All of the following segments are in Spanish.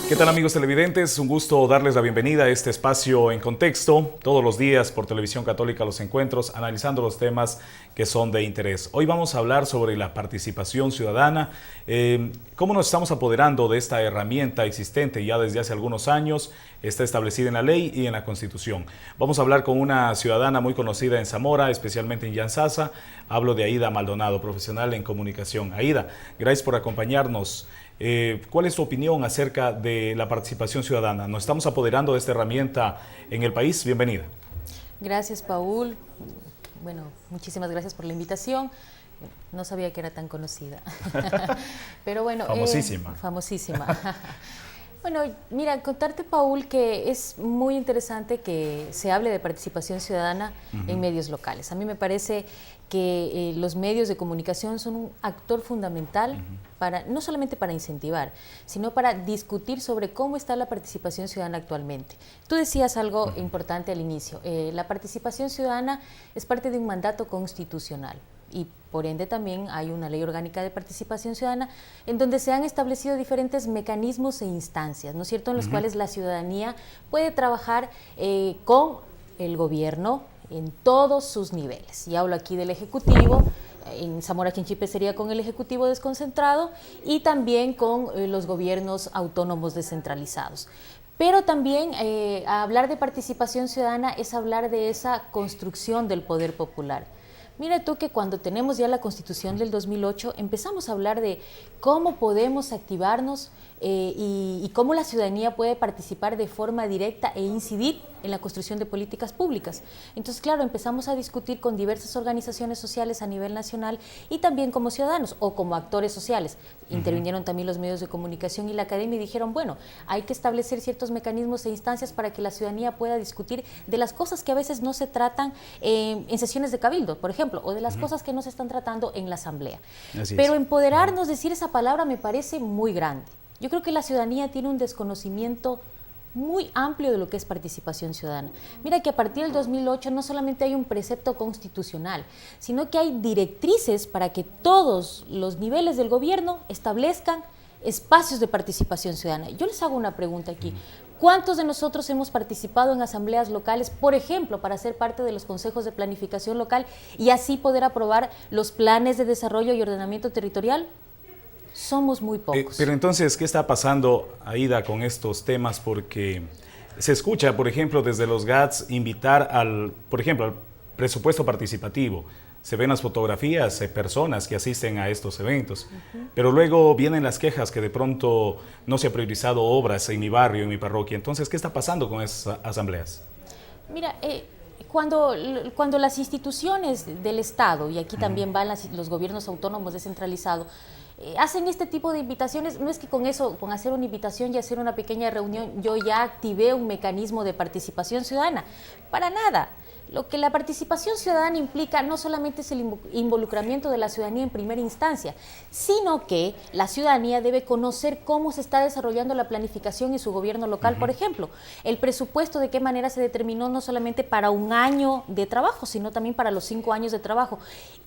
¿Qué tal, amigos televidentes? Un gusto darles la bienvenida a este espacio en contexto. Todos los días por Televisión Católica Los Encuentros, analizando los temas que son de interés. Hoy vamos a hablar sobre la participación ciudadana, cómo nos estamos apoderando de esta herramienta existente ya desde hace algunos años, está establecida en la ley y en la Constitución. Vamos a hablar con una ciudadana muy conocida en Zamora, especialmente en Yantzaza. Hablo de Aida Maldonado, profesional en comunicación. Aida, gracias por acompañarnos. ¿Cuál es tu opinión acerca de la participación ciudadana? ¿Nos estamos apoderando de esta herramienta en el país? Bienvenida. Gracias, Paul. Bueno, muchísimas gracias por la invitación. No sabía que era tan conocida. Pero bueno, famosísima. Famosísima. Bueno, mira, contarte, Paul, que es muy interesante que se hable de participación ciudadana en medios locales. A mí me parece que los medios de comunicación son un actor fundamental para, no solamente para incentivar, sino para discutir sobre cómo está la participación ciudadana actualmente. Tú decías algo importante al inicio. La participación ciudadana es parte de un mandato constitucional. Y por ende también hay una ley orgánica de participación ciudadana en donde se han establecido diferentes mecanismos e instancias, ¿no es cierto?, en los cuales la ciudadanía puede trabajar con el gobierno en todos sus niveles. Y hablo aquí del Ejecutivo, en Zamora Chinchipe sería con el Ejecutivo desconcentrado y también con los gobiernos autónomos descentralizados. Pero también hablar de participación ciudadana es hablar de esa construcción del poder popular. Mira tú que cuando tenemos ya la Constitución del 2008 empezamos a hablar de cómo podemos activarnos y cómo la ciudadanía puede participar de forma directa e incidir en la construcción de políticas públicas. Entonces, claro, empezamos a discutir con diversas organizaciones sociales a nivel nacional y también como ciudadanos o como actores sociales. Intervinieron también los medios de comunicación y la academia y dijeron, bueno, hay que establecer ciertos mecanismos e instancias para que la ciudadanía pueda discutir de las cosas que a veces no se tratan en sesiones de cabildo, por ejemplo, o de las cosas que no se están tratando en la asamblea. Pero empoderarnos, decir esa palabra me parece muy grande. Yo creo que la ciudadanía tiene un desconocimiento muy amplio de lo que es participación ciudadana. Mira que a partir del 2008 no solamente hay un precepto constitucional, sino que hay directrices para que todos los niveles del gobierno establezcan espacios de participación ciudadana. Yo les hago una pregunta aquí. ¿Cuántos de nosotros hemos participado en asambleas locales, por ejemplo, para ser parte de los consejos de planificación local y así poder aprobar los planes de desarrollo y ordenamiento territorial? Somos muy pocos. Pero entonces, ¿qué está pasando, Aida, con estos temas? Porque se escucha, por ejemplo, desde los GATS invitar por ejemplo, al presupuesto participativo. Se ven las fotografías de personas que asisten a estos eventos, pero luego vienen las quejas que de pronto no se ha priorizado obras en mi barrio, en mi parroquia. Entonces, ¿qué está pasando con esas asambleas? Mira, cuando las instituciones del Estado, y aquí también van los gobiernos autónomos descentralizados, hacen este tipo de invitaciones, no es que con eso, con hacer una invitación y hacer una pequeña reunión, yo ya activé un mecanismo de participación ciudadana. Para nada. Lo que la participación ciudadana implica no solamente es el involucramiento de la ciudadanía en primera instancia, sino que la ciudadanía debe conocer cómo se está desarrollando la planificación en su gobierno local, por ejemplo, el presupuesto, de qué manera se determinó no solamente para un año de trabajo, sino también para los 5 años de trabajo.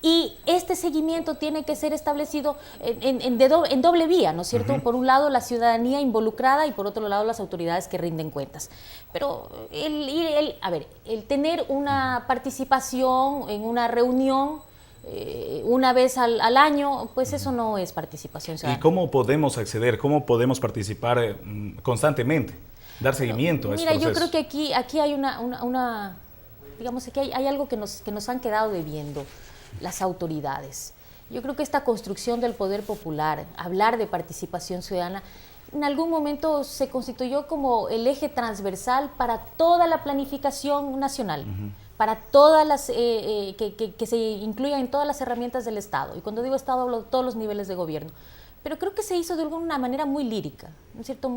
Y este seguimiento tiene que ser establecido en doble vía, ¿no es cierto? Por un lado, la ciudadanía involucrada y por otro lado, las autoridades que rinden cuentas. Pero el tener una participación en una reunión una vez al año, pues eso no es participación ciudadana. ¿Y cómo podemos acceder? ¿Cómo podemos participar constantemente? Dar seguimiento a estos procesos. Mira, yo creo que aquí hay digamos que hay algo que nos han quedado debiendo las autoridades. Yo creo que esta construcción del poder popular, hablar de participación ciudadana, en algún momento se constituyó como el eje transversal para toda la planificación nacional, para todas las que se incluyan en todas las herramientas del Estado. Y cuando digo Estado, hablo de todos los niveles de gobierno. Pero creo que se hizo de alguna manera muy lírica, ¿no es cierto?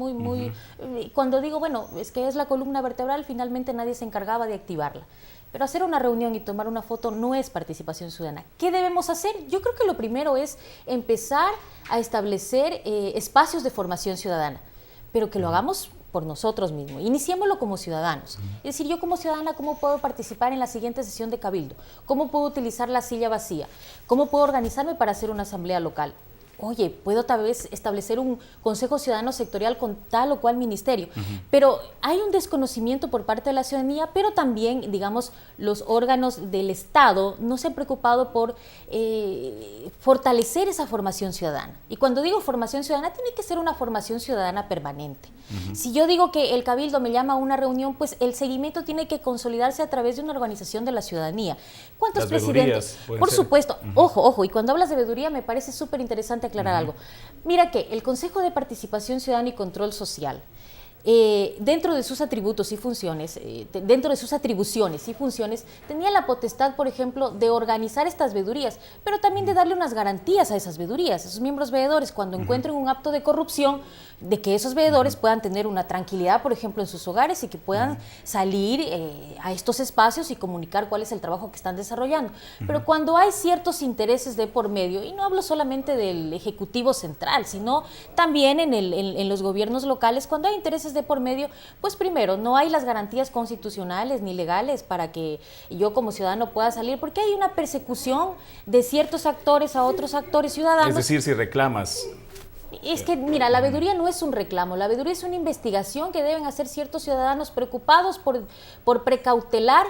Cuando digo, bueno, es que es la columna vertebral, finalmente nadie se encargaba de activarla. Pero hacer una reunión y tomar una foto no es participación ciudadana. ¿Qué debemos hacer? Yo creo que lo primero es empezar a establecer espacios de formación ciudadana, pero que lo hagamos por nosotros mismos. Iniciémoslo como ciudadanos. Es decir, yo como ciudadana, ¿cómo puedo participar en la siguiente sesión de cabildo? ¿Cómo puedo utilizar la silla vacía? ¿Cómo puedo organizarme para hacer una asamblea local? oye, puedo tal vez establecer un consejo ciudadano sectorial con tal o cual ministerio, pero hay un desconocimiento por parte de la ciudadanía, pero también, digamos, los órganos del Estado no se han preocupado por fortalecer esa formación ciudadana. Y cuando digo formación ciudadana, tiene que ser una formación ciudadana permanente. Si yo digo que el Cabildo me llama a una reunión, pues el seguimiento tiene que consolidarse a través de una organización de la ciudadanía. ¿Cuántos presidentes? Por supuesto, ojo, y cuando hablas de veeduría me parece súper interesante aclarar algo. Mira que el Consejo de Participación Ciudadana y Control Social, dentro de sus atributos y funciones, dentro de sus atribuciones y funciones, tenía la potestad, por ejemplo, de organizar estas veedurías, pero también de darle unas garantías a esas veedurías, a esos miembros veedores, cuando encuentren un acto de corrupción, de que esos veedores puedan tener una tranquilidad, por ejemplo, en sus hogares y que puedan salir a estos espacios y comunicar cuál es el trabajo que están desarrollando. Pero cuando hay ciertos intereses de por medio, y no hablo solamente del Ejecutivo Central, sino también en los gobiernos locales, cuando hay intereses de por medio, pues primero, no hay las garantías constitucionales ni legales para que yo como ciudadano pueda salir, porque hay una persecución de ciertos actores a otros actores ciudadanos. Es decir, si reclamas... Es que, mira, la veeduría no es un reclamo, la veeduría es una investigación que deben hacer ciertos ciudadanos preocupados por precautelar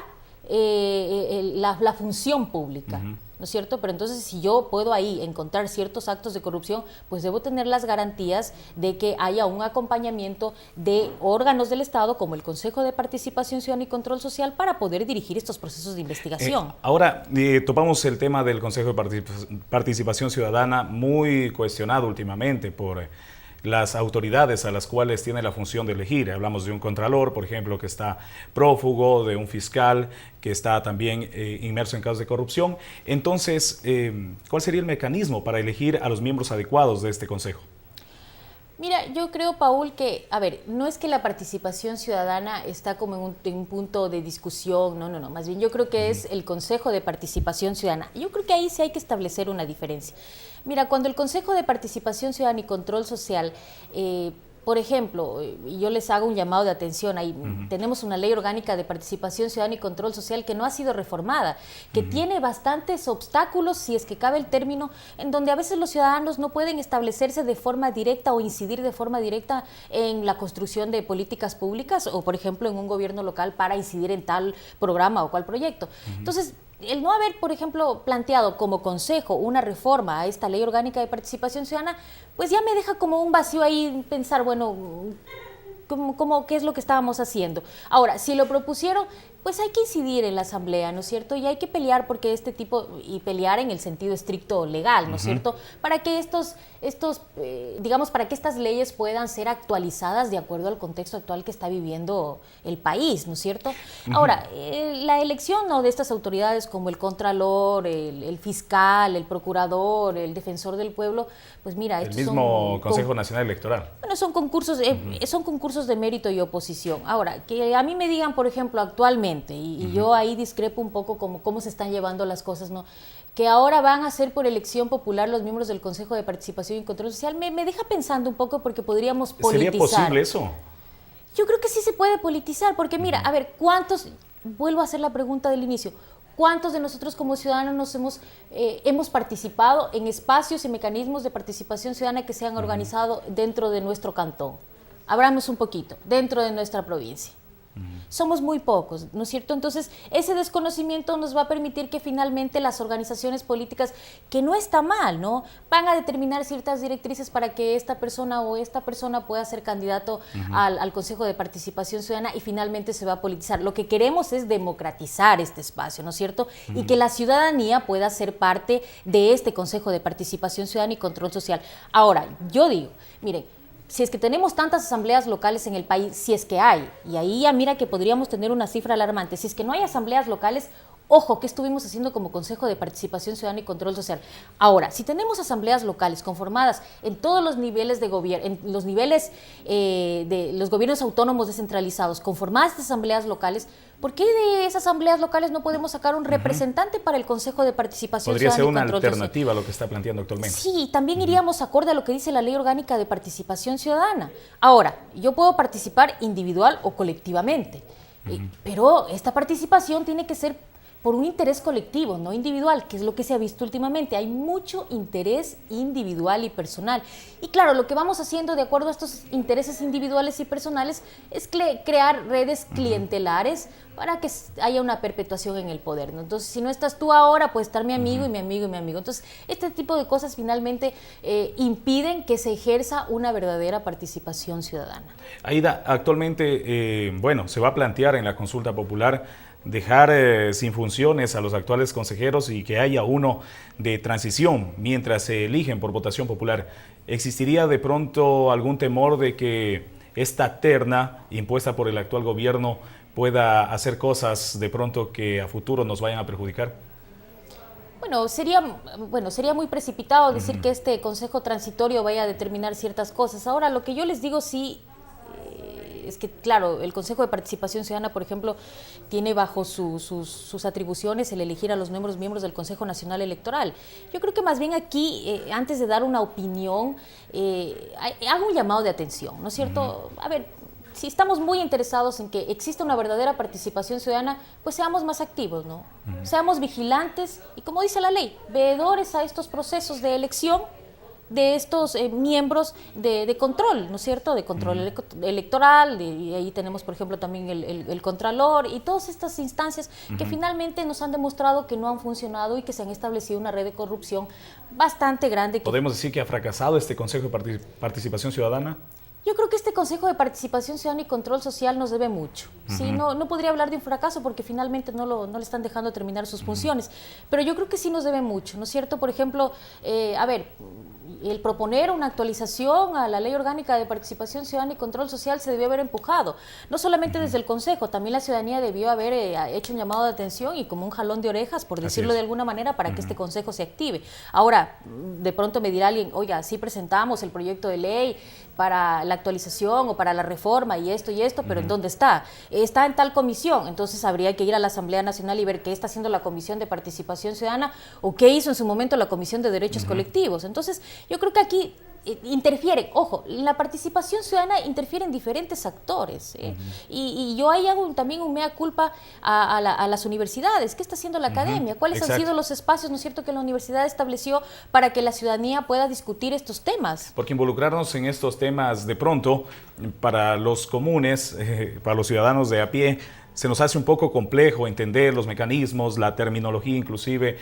la función pública, ¿no es cierto? Pero entonces, si yo puedo ahí encontrar ciertos actos de corrupción, pues debo tener las garantías de que haya un acompañamiento de órganos del Estado, como el Consejo de Participación Ciudadana y Control Social, para poder dirigir estos procesos de investigación. Ahora, topamos el tema del Consejo de Participación Ciudadana, muy cuestionado últimamente por las autoridades a las cuales tiene la función de elegir. Hablamos de un contralor, por ejemplo, que está prófugo, de un fiscal que está también inmerso en casos de corrupción. Entonces, ¿cuál sería el mecanismo para elegir a los miembros adecuados de este consejo? Mira, yo creo, Paul, que, a ver, no es que la participación ciudadana está como en un punto de discusión, no, más bien yo creo que es el Consejo de Participación Ciudadana. Yo creo que ahí sí hay que establecer una diferencia. Mira, cuando el Consejo de Participación Ciudadana y Control Social, por ejemplo, y yo les hago un llamado de atención, ahí tenemos una ley orgánica de participación ciudadana y control social que no ha sido reformada, que tiene bastantes obstáculos, si es que cabe el término, en donde a veces los ciudadanos no pueden establecerse de forma directa o incidir de forma directa en la construcción de políticas públicas o, por ejemplo, en un gobierno local para incidir en tal programa o cual proyecto. Entonces, el no haber, por ejemplo, planteado como consejo una reforma a esta ley orgánica de participación ciudadana, pues ya me deja como un vacío ahí pensar, bueno, ¿qué es lo que estábamos haciendo? Ahora, si lo propusieron, pues hay que incidir en la asamblea, ¿no es cierto? Y hay que pelear porque este tipo, y pelear en el sentido estricto legal, ¿no es cierto? Para que digamos, para que estas leyes puedan ser actualizadas de acuerdo al contexto actual que está viviendo el país, ¿no es cierto? Ahora, la elección, ¿no?, de estas autoridades como el contralor, el fiscal, el procurador, el defensor del pueblo, pues mira, el mismo Consejo Nacional Electoral. Bueno, son concursos de mérito y oposición. Ahora, que a mí me digan, por ejemplo, actualmente, y yo ahí discrepo un poco cómo se están llevando las cosas, ¿no?, que ahora van a ser por elección popular los miembros del Consejo de Participación y Control Social, me deja pensando un poco porque podríamos politizar. ¿Sería posible eso? Yo creo que sí se puede politizar, porque mira, a ver, vuelvo a hacer la pregunta del inicio, ¿cuántos de nosotros como ciudadanos hemos participado en espacios y mecanismos de participación ciudadana que se han organizado dentro de nuestro cantón? Abramos un poquito, dentro de nuestra provincia. Somos muy pocos, ¿no es cierto? Entonces, ese desconocimiento nos va a permitir que finalmente las organizaciones políticas, que no está mal, ¿no?, van a determinar ciertas directrices para que esta persona o esta persona pueda ser candidato al Consejo de Participación Ciudadana y finalmente se va a politizar. Lo que queremos es democratizar este espacio, ¿no es cierto? Y que la ciudadanía pueda ser parte de este Consejo de Participación Ciudadana y Control Social. Ahora, yo digo, miren, si es que tenemos tantas asambleas locales en el país, si es que hay, y ahí ya mira que podríamos tener una cifra alarmante, si es que no hay asambleas locales, ojo, ¿qué estuvimos haciendo como Consejo de Participación Ciudadana y Control Social? Ahora, si tenemos asambleas locales conformadas en todos los niveles de gobierno, en los niveles de los gobiernos autónomos descentralizados, conformadas estas asambleas locales, ¿por qué de esas asambleas locales no podemos sacar un representante para el Consejo de Participación Ciudadana y Control Social? Podría ser una alternativa a lo que está planteando actualmente. Sí, también iríamos acorde a lo que dice la Ley Orgánica de Participación Ciudadana. Ahora, yo puedo participar individual o colectivamente, pero esta participación tiene que ser por un interés colectivo, no individual, que es lo que se ha visto últimamente. Hay mucho interés individual y personal. Y claro, lo que vamos haciendo de acuerdo a estos intereses individuales y personales es crear redes clientelares para que haya una perpetuación en el poder, ¿no? Entonces, si no estás tú ahora, puede estar mi amigo y mi amigo y mi amigo. Entonces, este tipo de cosas finalmente impiden que se ejerza una verdadera participación ciudadana. Aida, actualmente, bueno, se va a plantear en la consulta popular dejar sin funciones a los actuales consejeros y que haya uno de transición mientras se eligen por votación popular. ¿Existiría de pronto algún temor de que esta terna impuesta por el actual gobierno pueda hacer cosas de pronto que a futuro nos vayan a perjudicar? Bueno, sería muy precipitado decir que este consejo transitorio vaya a determinar ciertas cosas. Ahora, lo que yo les digo sí es que, claro, el Consejo de Participación Ciudadana, por ejemplo, tiene bajo sus atribuciones el elegir a los miembros del Consejo Nacional Electoral. Yo creo que más bien aquí, antes de dar una opinión, hago un llamado de atención, ¿no es cierto? A ver, si estamos muy interesados en que exista una verdadera participación ciudadana, pues seamos más activos, ¿no? Seamos vigilantes y, como dice la ley, veedores a estos procesos de elección de estos miembros de control, ¿no es cierto?, de control electoral, y ahí tenemos, por ejemplo, también el Contralor y todas estas instancias que finalmente nos han demostrado que no han funcionado y que se han establecido una red de corrupción bastante grande. ¿Podemos decir que ha fracasado este Consejo de Participación Ciudadana? Yo creo que este Consejo de Participación Ciudadana y Control Social nos debe mucho. ¿Sí? No podría hablar de un fracaso porque finalmente no le están dejando terminar sus funciones, pero yo creo que sí nos debe mucho, ¿no es cierto? Por ejemplo, el proponer una actualización a la Ley Orgánica de Participación Ciudadana y Control Social se debió haber empujado, no solamente desde el Consejo, también la ciudadanía debió haber hecho un llamado de atención y como un jalón de orejas, por decirlo de alguna manera, para que este Consejo se active. Ahora, de pronto me dirá alguien, oiga, sí presentamos el proyecto de ley para la actualización o para la reforma y esto, pero ¿en dónde está? Está en tal comisión, entonces habría que ir a la Asamblea Nacional y ver qué está haciendo la Comisión de Participación Ciudadana o qué hizo en su momento la Comisión de Derechos Colectivos. Entonces, yo creo que aquí interfieren, ojo, la participación ciudadana interfieren diferentes actores, y yo ahí hago también un mea culpa a las universidades. ¿Qué está haciendo la academia? ¿Cuáles han sido los espacios, no es cierto, que la universidad estableció para que la ciudadanía pueda discutir estos temas? Porque involucrarnos en estos temas de pronto, para los comunes, para los ciudadanos de a pie, se nos hace un poco complejo entender los mecanismos, la terminología inclusive,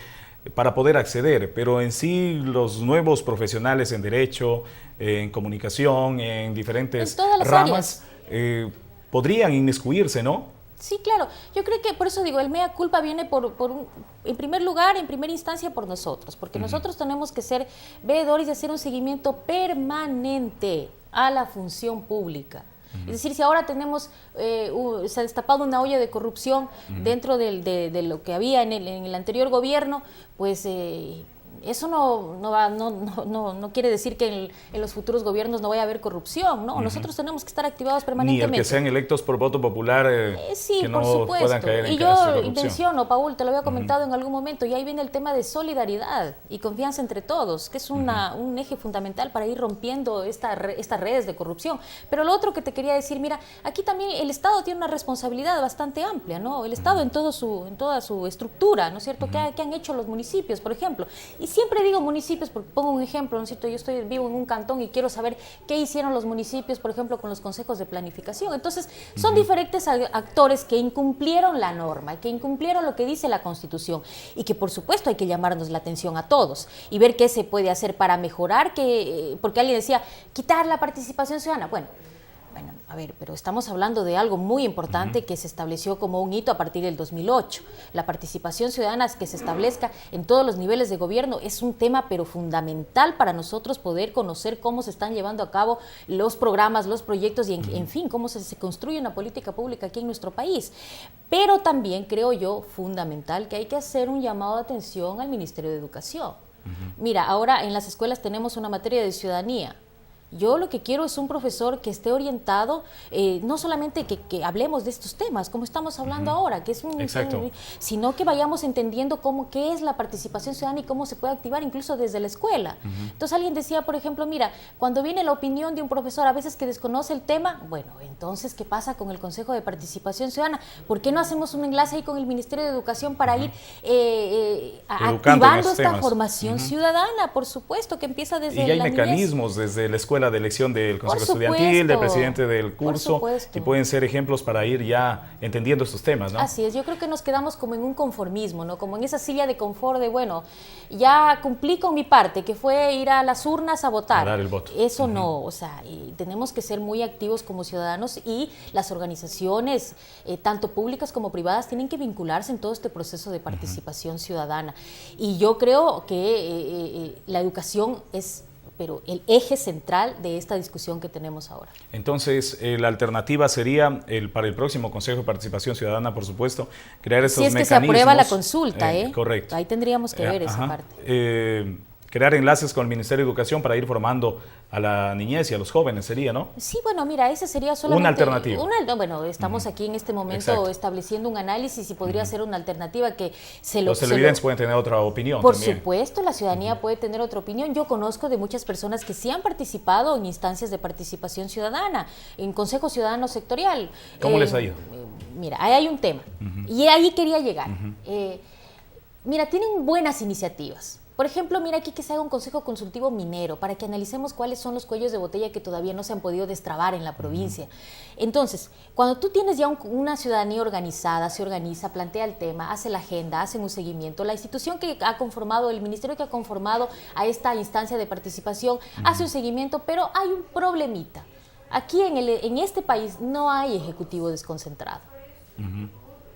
para poder acceder, pero en sí los nuevos profesionales en derecho, en comunicación, en diferentes ramas, podrían inmiscuirse, ¿no? Sí, claro. Yo creo que por eso digo, el mea culpa viene en primer lugar, en primera instancia, por nosotros, porque nosotros tenemos que ser veedores y hacer un seguimiento permanente a la función pública. Es decir, si ahora tenemos, se ha destapado una olla de corrupción dentro de lo que había en el anterior gobierno, pues eso no quiere decir que en los futuros gobiernos no vaya a haber corrupción, ¿no? Nosotros tenemos que estar activados permanentemente. Ni el que sean electos por voto popular, sí, que no por supuesto. puedan caer en y casos de yo corrupción. menciono, Paul, te lo había comentado en algún momento, y ahí viene el tema de solidaridad y confianza entre todos, que es un eje fundamental para ir rompiendo estas redes de corrupción. Pero lo otro que te quería decir, mira, aquí también el Estado tiene una responsabilidad bastante amplia, ¿no? El Estado en toda su estructura, ¿no es cierto? ¿Qué han hecho los municipios, por ejemplo? Y siempre digo municipios, porque pongo un ejemplo, ¿no es cierto? Yo vivo en un cantón y quiero saber qué hicieron los municipios, por ejemplo, con los consejos de planificación. Entonces, son diferentes actores que incumplieron la norma, que incumplieron lo que dice la Constitución, y que, por supuesto, hay que llamarnos la atención a todos y ver qué se puede hacer para mejorar, porque alguien decía, quitar la participación ciudadana. Bueno, a ver, pero estamos hablando de algo muy importante que se estableció como un hito a partir del 2008. La participación ciudadana que se establezca en todos los niveles de gobierno es un tema pero fundamental para nosotros poder conocer cómo se están llevando a cabo los programas, los proyectos y en fin, cómo se construye una política pública aquí en nuestro país. Pero también creo yo fundamental que hay que hacer un llamado de atención al Ministerio de Educación. Mira, ahora en las escuelas tenemos una materia de ciudadanía. Yo lo que quiero es un profesor que esté orientado, no solamente que hablemos de estos temas, como estamos hablando ahora, que es sino que vayamos entendiendo qué es la participación ciudadana y cómo se puede activar incluso desde la escuela. Entonces alguien decía, por ejemplo, mira, cuando viene la opinión de un profesor a veces que desconoce el tema, bueno, entonces, ¿qué pasa con el Consejo de Participación Ciudadana? ¿Por qué no hacemos un enlace ahí con el Ministerio de Educación para ir activando esta formación ciudadana? Por supuesto, que empieza desde la niñez. Y hay mecanismos desde la escuela de elección del Consejo Estudiantil, del presidente del curso, que pueden ser ejemplos para ir ya entendiendo estos temas, ¿no? Así es, yo creo que nos quedamos como en un conformismo, ¿no? Como en esa silla de confort de, bueno, ya cumplí con mi parte, que fue ir a las urnas a votar. A dar el voto. Eso no, o sea, tenemos que ser muy activos como ciudadanos y las organizaciones, tanto públicas como privadas, tienen que vincularse en todo este proceso de participación ciudadana. Y yo creo que la educación es el eje central de esta discusión que tenemos ahora. Entonces, la alternativa sería, para el próximo Consejo de Participación Ciudadana, por supuesto, crear estos mecanismos. Si es que se aprueba la consulta, Correcto. Ahí tendríamos que ver esa parte. Crear enlaces con el Ministerio de Educación para ir formando a la niñez y a los jóvenes, sería, ¿no? Sí, bueno, mira, ese sería solamente... Una alternativa. Bueno, estamos aquí en este momento estableciendo un análisis y podría ser una alternativa que los televidentes pueden tener otra opinión Por también. supuesto, la ciudadanía puede tener otra opinión. Yo conozco de muchas personas que sí han participado en instancias de participación ciudadana, en Consejo Ciudadano Sectorial. ¿Cómo les ha ido? Mira, ahí hay un tema y ahí quería llegar. Mira, tienen buenas iniciativas. Por ejemplo, mira aquí que se haga un consejo consultivo minero para que analicemos cuáles son los cuellos de botella que todavía no se han podido destrabar en la provincia. Entonces, cuando tú tienes ya una ciudadanía organizada, se organiza, plantea el tema, hace la agenda, hacen un seguimiento, la institución que ha conformado, el ministerio que ha conformado a esta instancia de participación, hace un seguimiento, pero hay un problemita. Aquí en este país no hay ejecutivo desconcentrado.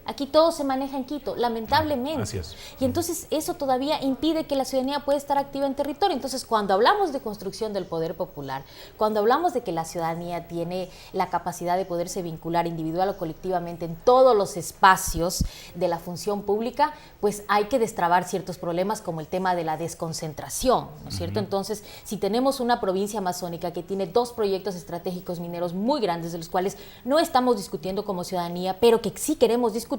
Aquí todo se maneja en Quito, lamentablemente. Así es. Y entonces eso todavía impide que la ciudadanía pueda estar activa en territorio. Entonces, cuando hablamos de construcción del poder popular, cuando hablamos de que la ciudadanía tiene la capacidad de poderse vincular individual o colectivamente en todos los espacios de la función pública, pues hay que destrabar ciertos problemas como el tema de la desconcentración, ¿no es cierto? Entonces, si tenemos una provincia amazónica que tiene 2 proyectos estratégicos mineros muy grandes, de los cuales no estamos discutiendo como ciudadanía, pero que sí queremos discutirlos,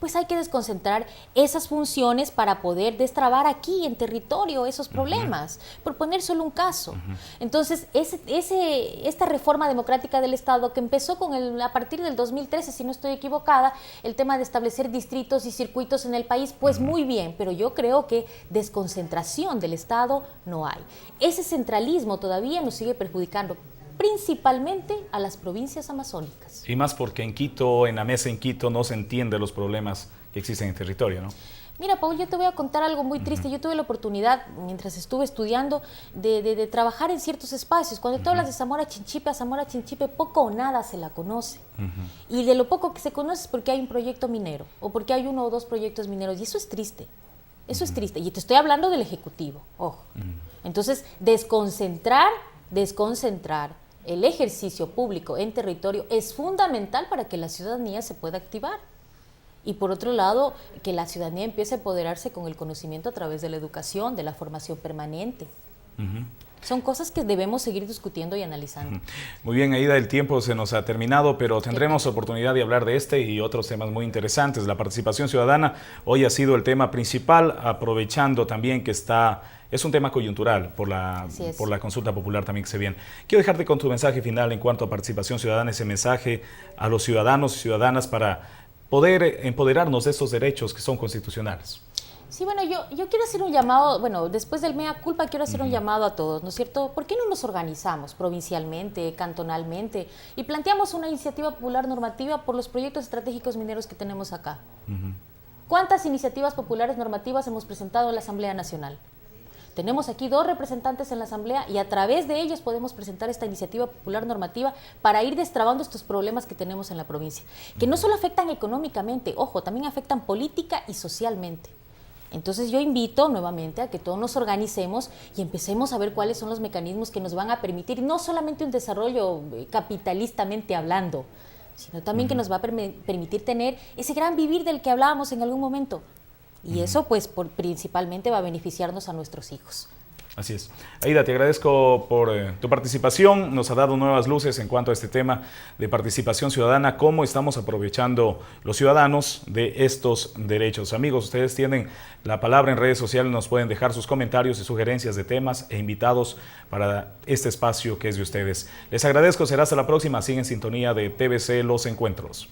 pues hay que desconcentrar esas funciones para poder destrabar aquí en territorio esos problemas, por poner solo un caso. Entonces, esta reforma democrática del Estado que empezó a partir del 2013, si no estoy equivocada, el tema de establecer distritos y circuitos en el país, pues muy bien, pero yo creo que desconcentración del Estado no hay. Ese centralismo todavía nos sigue perjudicando, principalmente a las provincias amazónicas. Y más porque en Quito, en la mesa en Quito, no se entiende los problemas que existen en el territorio, ¿no? Mira, Paul, yo te voy a contar algo muy triste. Yo tuve la oportunidad, mientras estuve estudiando, de trabajar en ciertos espacios. Cuando tú hablas de Zamora Chinchipe, poco o nada se la conoce. Y de lo poco que se conoce es porque hay un proyecto minero, o porque hay 1 o 2 proyectos mineros, y eso es triste. Eso es triste. Y te estoy hablando del Ejecutivo, ojo. Entonces, desconcentrar el ejercicio público en territorio es fundamental para que la ciudadanía se pueda activar. Y por otro lado, que la ciudadanía empiece a empoderarse con el conocimiento a través de la educación, de la formación permanente. Son cosas que debemos seguir discutiendo y analizando. Muy bien, Aida, el tiempo se nos ha terminado, pero tendremos oportunidad de hablar de este y otros temas muy interesantes. La participación ciudadana hoy ha sido el tema principal, aprovechando también que es un tema coyuntural por la consulta popular también que se viene. Quiero dejarte con tu mensaje final en cuanto a participación ciudadana, ese mensaje a los ciudadanos y ciudadanas para poder empoderarnos de estos derechos que son constitucionales. Sí, bueno, yo quiero hacer un llamado, bueno, después del mea culpa quiero hacer un llamado a todos, ¿no es cierto? ¿Por qué no nos organizamos provincialmente, cantonalmente y planteamos una iniciativa popular normativa por los proyectos estratégicos mineros que tenemos acá? ¿Cuántas iniciativas populares normativas hemos presentado en la Asamblea Nacional? Tenemos aquí 2 representantes en la Asamblea y a través de ellos podemos presentar esta iniciativa popular normativa para ir destrabando estos problemas que tenemos en la provincia, que no solo afectan económicamente, ojo, también afectan política y socialmente. Entonces yo invito nuevamente a que todos nos organicemos y empecemos a ver cuáles son los mecanismos que nos van a permitir no solamente un desarrollo capitalistamente hablando, sino también que nos va a permitir tener ese gran vivir del que hablábamos en algún momento. Y eso pues principalmente va a beneficiarnos a nuestros hijos. Así es. Aida, te agradezco por tu participación. Nos ha dado nuevas luces en cuanto a este tema de participación ciudadana, cómo estamos aprovechando los ciudadanos de estos derechos. Amigos, ustedes tienen la palabra en redes sociales, nos pueden dejar sus comentarios y sugerencias de temas e invitados para este espacio que es de ustedes. Les agradezco, será hasta la próxima. Sigue en sintonía de TVC Los Encuentros.